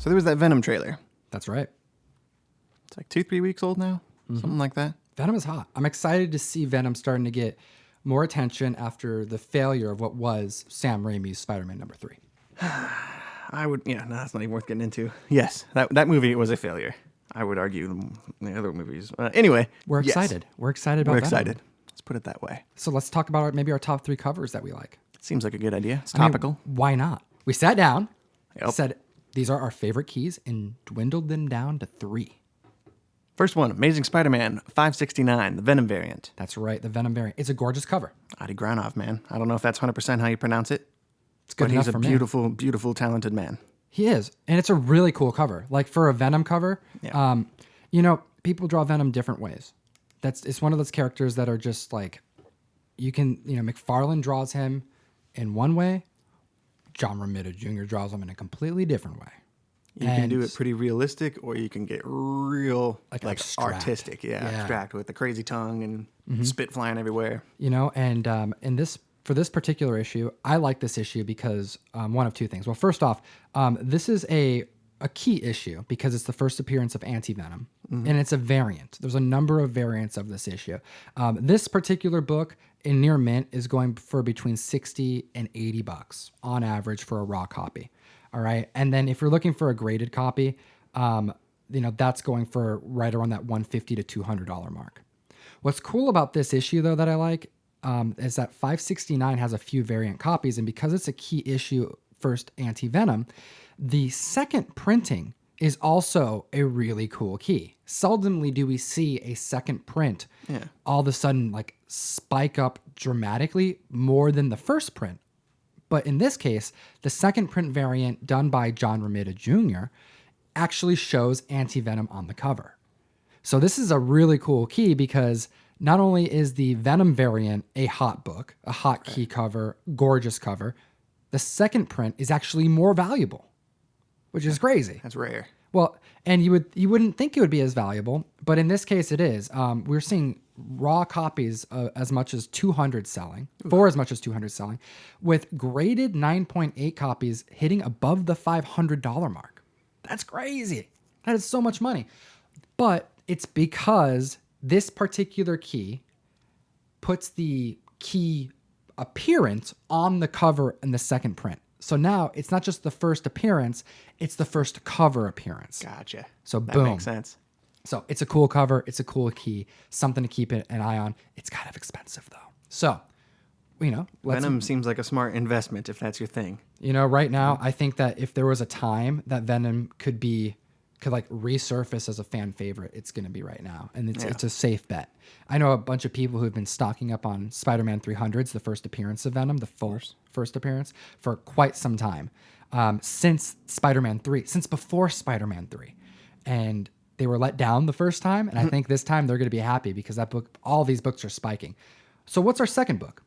So there was that Venom trailer. That's right. It's like 2-3 weeks old now, something like that. Venom is hot. I'm excited to see Venom starting to get more attention after the failure of what was Sam Raimi's Spider-Man number 3. No, that's not even worth getting into. Yes, that movie was a failure. I would argue the other movies. Anyway, We're excited. We're excited about Venom. excited. Let's put it that way. So let's talk about maybe our top 3 covers that we like. Seems like a good idea. It's I mean, topical. why not? We sat down, Yep. said these are our favorite keys, and dwindled them down to 3. First one, Amazing Spider-Man 569, the Venom variant. That's right, the Venom variant. It's a gorgeous cover. Adi Granov, man. I don't know if that's 100% how you pronounce it. It's good But enough he's a for me. beautiful, beautiful, talented man. He is, and it's a really cool cover. Like for a Venom cover, Yeah. People draw Venom different ways. It's one of those characters that are just like, McFarlane draws him in one way, John Romita Jr. draws him in a completely different way. You can do it pretty realistic, or you can get real like abstract. artistic, abstract with the crazy tongue and spit flying everywhere. For this particular issue, I like this issue because one of two things. Well, first off, this is a key issue because it's the first appearance of Anti-Venom, and it's a variant. There's a number of variants of this issue. This particular book in near mint is going for between $60 and $80 on average for a raw copy. All right, and then if you're looking for a graded copy, that's going for right around that $150 to $200 mark. What's cool about this issue, though, that I like is that 569 has a few variant copies, and because it's a key issue, first Anti-Venom, the second printing is also a really cool key. Seldomly do we see a second print all of a sudden like spike up dramatically more than the first print. But in this case, the second print variant done by John Romita Jr. actually shows Anti-Venom on the cover. So this is a really cool key because not only is the Venom variant a hot book, a hot key cover, gorgeous cover, the second print is actually more valuable, which is crazy. That's rare. Well, and you wouldn't think it would be as valuable, but in this case it is. We're seeing raw copies as much as 200 selling, for as much as 200 selling, with graded 9.8 copies hitting above the $500 mark. That's crazy. That is so much money. But it's because this particular key puts the key appearance on the cover in the second print. So now it's not just the first appearance, it's the first cover appearance. Gotcha. So that boom. Makes sense. So it's a cool cover. It's a cool key. Something to keep an eye on. It's kind of expensive though. So, Venom seems like a smart investment if that's your thing. Right now, I think that if there was a time that Venom could resurface as a fan favorite, it's going to be right now. And it's a safe bet. I know a bunch of people who've been stocking up on Spider-Man 300s, the first appearance of Venom, the full first appearance, for quite some time. Since Spider-Man 3, since before Spider-Man 3. And they were let down the first time, and I think this time they're going to be happy because that book, all these books are spiking. So what's our second book?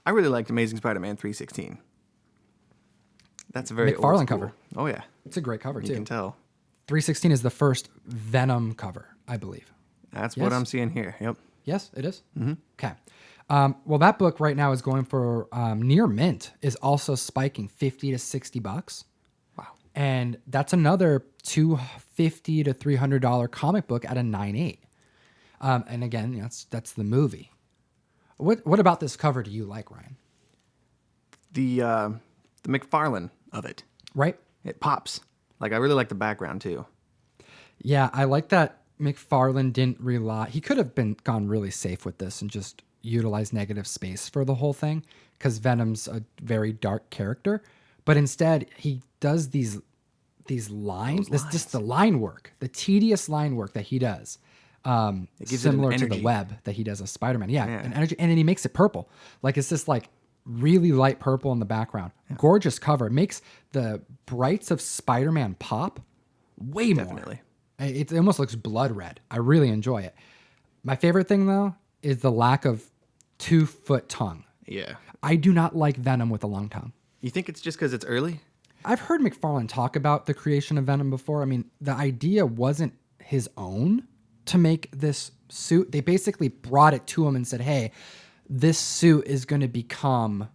I really liked Amazing Spider-Man 316. That's a very McFarlane old school cover. Oh yeah, It's a great cover too. you can tell. 316 is the first Venom cover, I believe. That's what I'm seeing here. Yep. Yes, it is? Mm-hmm. Okay. Well, that book right now is going for near mint, is also spiking $50 to $60. Wow. And that's another $250 to $300 comic book at a 9.8. And again, that's the movie. What about this cover do you like, Ryan? The McFarlane of it. Right? It pops. Like I really like the background too. Yeah, I like that McFarlane didn't rely. He could have gone really safe with this and just utilized negative space for the whole thing because Venom's a very dark character. But instead, he does these lines. Just the line work, the tedious line work that he does. It gives similar it to the web that he does as Spider-Man. Yeah, an energy, and then he makes it purple. Like it's just like really light purple in the background. Yeah. Gorgeous cover. It makes the brights of Spider-Man pop way more. Definitely. It almost looks blood red. I really enjoy it. My favorite thing though is the lack of 2-foot tongue. Yeah. I do not like Venom with a long tongue. You think it's just because it's early? I've heard McFarlane talk about the creation of Venom before. I mean, the idea wasn't his own to make this suit. They basically brought it to him and said, hey, this suit is going to become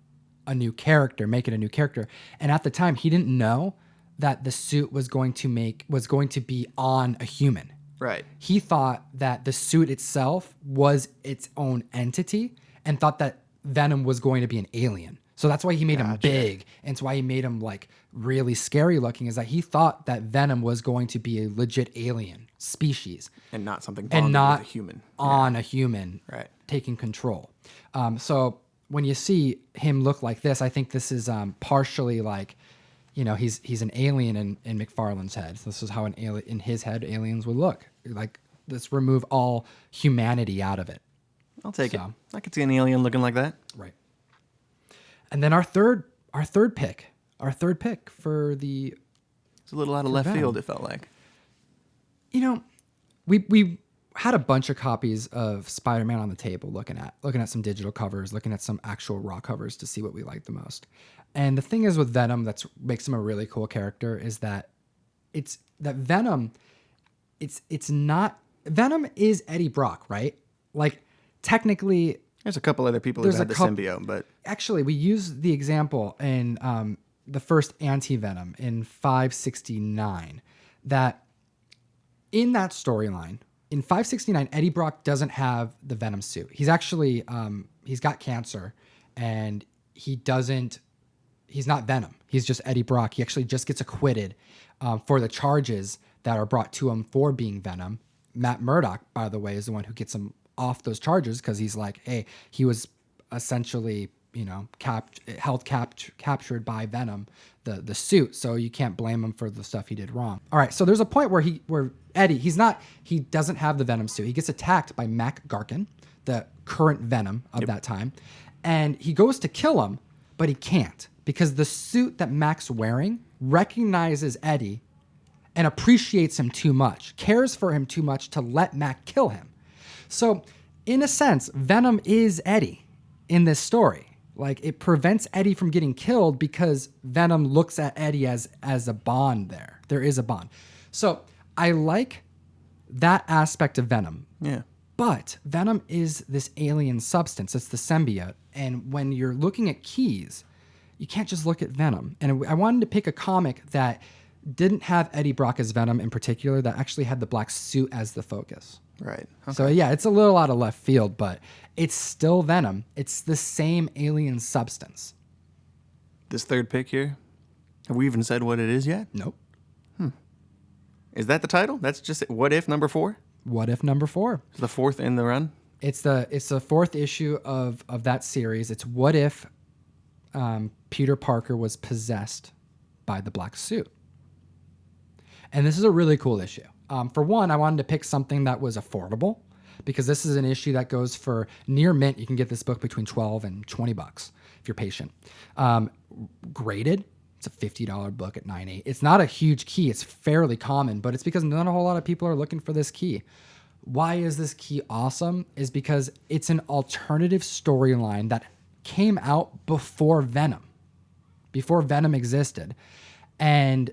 a new character, make it a new character. And at the time, he didn't know that the suit was going to be on a human. Right. He thought that the suit itself was its own entity and thought that Venom was going to be an alien. So that's why he made him big. And it's why he made him like really scary looking, is that he thought that Venom was going to be a legit alien species. And not something And not with a human. on a human Right. taking control. So when you see him look like this, I think this is partially like, you know, he's an alien in McFarlane's head. So this is how an alien in his head aliens would look. Like, let's remove all humanity out of it. I'll take it. I could see an alien looking like that. Right. And then our third pick for the, It's a little out of left Venom. field, it felt like. you know, we had a bunch of copies of Spider-Man on the table, looking at some digital covers, looking at some actual raw covers to see what we liked the most. And the thing is with Venom that makes him a really cool character is that Venom is Eddie Brock, right? Like, technically, There's a couple other people who've had the symbiote, but actually, we use the example in the first anti-Venom in 569 that in that storyline, in 569, Eddie Brock doesn't have the Venom suit. He's actually, he's got cancer and he's not Venom. He's just Eddie Brock. He actually just gets acquitted for the charges that are brought to him for being Venom. Matt Murdock, by the way, is the one who gets him off those charges because he's like, hey, he was essentially, you know, captured by Venom, the suit, so you can't blame him for the stuff he did wrong. All right, so there's a point where Eddie, he doesn't have the Venom suit. He gets attacked by Mac Garkin, the current Venom of that time, and he goes to kill him, but he can't because the suit that Mac's wearing recognizes Eddie and appreciates him too much, cares for him too much to let Mac kill him. So, in a sense, Venom is Eddie in this story. Like, it prevents Eddie from getting killed because Venom looks at Eddie as a bond there. There is a bond. So, I like that aspect of Venom. yeah. But Venom is this alien substance. It's the symbiote. And when you're looking at keys, you can't just look at Venom. And I wanted to pick a comic that didn't have Eddie Brock as Venom in particular, that actually had the black suit as the focus. Right. Okay. So yeah, it's a little out of left field, but it's still Venom. It's the same alien substance. This third pick here, have we even said what it is yet? Nope. Is that the title? That's just What If number 4? What If number 4? It's the fourth in the run? It's the fourth issue of that series. It's what if Peter Parker was possessed by the black suit. And this is a really cool issue. For one, I wanted to pick something that was affordable because this is an issue that goes for near mint. You can get this book between $12 and $20 if you're patient. Graded, it's a $50 book at 9.8. It's not a huge key. It's fairly common, but it's because not a whole lot of people are looking for this key. Why is this key awesome? Is because it's an alternative storyline that came out before Venom existed, and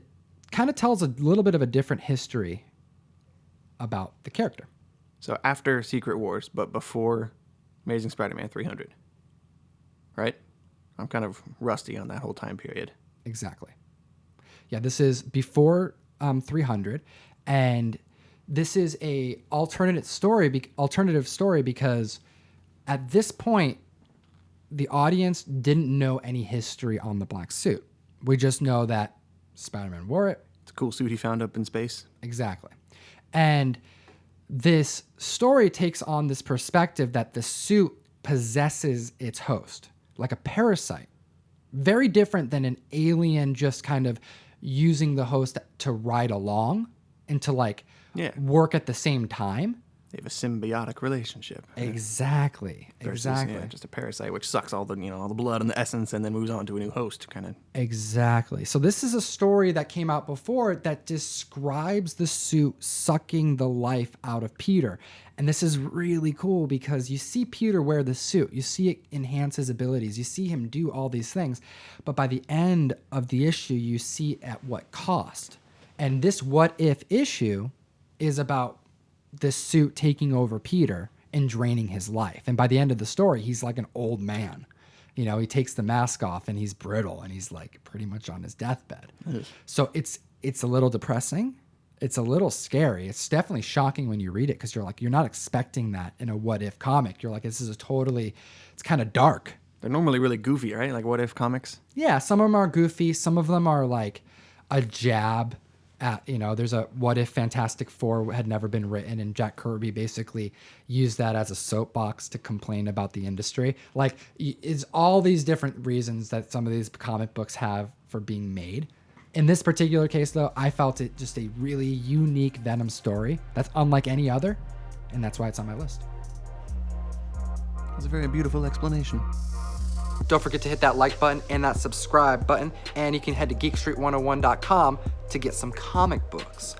kind of tells a little bit of a different history about the character. So after Secret Wars, but before Amazing Spider-Man 300, right? I'm kind of rusty on that whole time period. Exactly. Yeah, this is before 300, and this is a alternative story because at this point, the audience didn't know any history on the black suit. We just know that Spider-Man wore it. It's a cool suit he found up in space. Exactly. And this story takes on this perspective that the suit possesses its host, like a parasite. Very different than an alien just kind of using the host to ride along and to work at the same time. They have a symbiotic relationship. Exactly. Versus, Exactly. Yeah, just a parasite which sucks all the blood and the essence and then moves on to a new host, kind of. Exactly. So this is a story that came out before that describes the suit sucking the life out of Peter. And this is really cool because you see Peter wear the suit. You see it enhance his abilities. You see him do all these things. But by the end of the issue, you see at what cost. And this what if issue is about this suit taking over Peter and draining his life. And by the end of the story, he's like an old man. You know, he takes the mask off and he's brittle and he's like pretty much on his deathbed. So it's a little depressing. It's a little scary. It's definitely shocking when you read it because you're like, you're not expecting that in a what if comic. You're like, this is it's kind of dark. They're normally really goofy, right? Like what if comics? Yeah, some of them are goofy. Some of them are like a jab at, you know, there's a what if Fantastic Four had never been written and Jack Kirby basically used that as a soapbox to complain about the industry. Like, it's all these different reasons that some of these comic books have for being made. In this particular case, though, I felt it just a really unique Venom story that's unlike any other, and that's why it's on my list. That's a very beautiful explanation. Don't forget to hit that like button and that subscribe button, and you can head to geekstreet101.com to get some comic books.